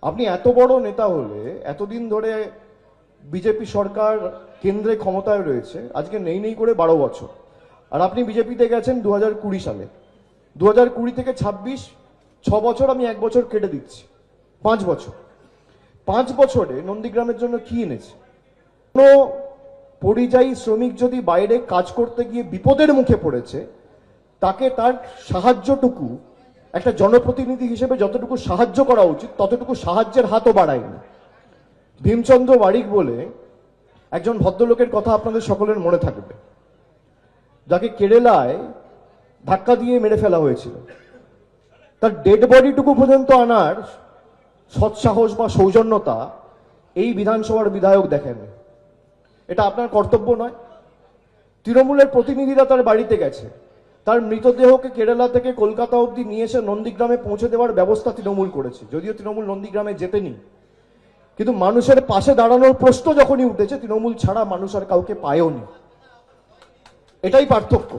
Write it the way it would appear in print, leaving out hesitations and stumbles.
আপনি এত বড় নেতা হলে, এতদিন ধরে বিজেপি সরকার কেন্দ্রে ক্ষমতায় রয়েছে, আজকে নেই নেই করে 12 বছর, আর আপনি বিজেপিতে গেছেন 2020 সালে। 2020 থেকে 26, 6 বছর, আমি 1 বছর কেটে দিচ্ছি, 5 বছর। 5 বছরে নন্দীগ্রামের জন্য কি এনেছে? কোনো পরিযায়ী শ্রমিক যদি বাইরে কাজ করতে গিয়ে বিপদের মুখে পড়েছে, তাকে তার সাহায্যটুকু একটা জনপ্রতিনিধি হিসেবে যতটুকু সাহায্য করা উচিত ততটুকু সাহায্যের হাতও বাড়ায়নি। ভীমচন্দ্র বারিক বলে একজন ভদ্রলোকের কথা আপনাদের সকলের মনে থাকবে, যাকে কেরালায় ধাক্কা দিয়ে মেরে ফেলা হয়েছিল। তার ডেড বডিটুকু পর্যন্ত আনার সৎসাহস বা সৌজন্যতা এই বিধানসভার বিধায়ক দেখেন। এটা আপনার কর্তব্য নয়? তৃণমূলের প্রতিনিধিরা তার বাড়িতে গেছে, তার মৃতদেহকে কেরালা থেকে কলকাতা অবধি নিয়ে এসে নন্দীগ্রামে পৌঁছে দেওয়ার ব্যবস্থা তৃণমূল করেছে। যদিও তৃণমূল নন্দীগ্রামে যেতেনি, কিন্তু মানুষের পাশে দাঁড়ানোর প্রশ্ন যখনই উঠেছে, তৃণমূল ছাড়া মানুষ আর কাউকে পায়ওনি। এটাই পার্থক্য।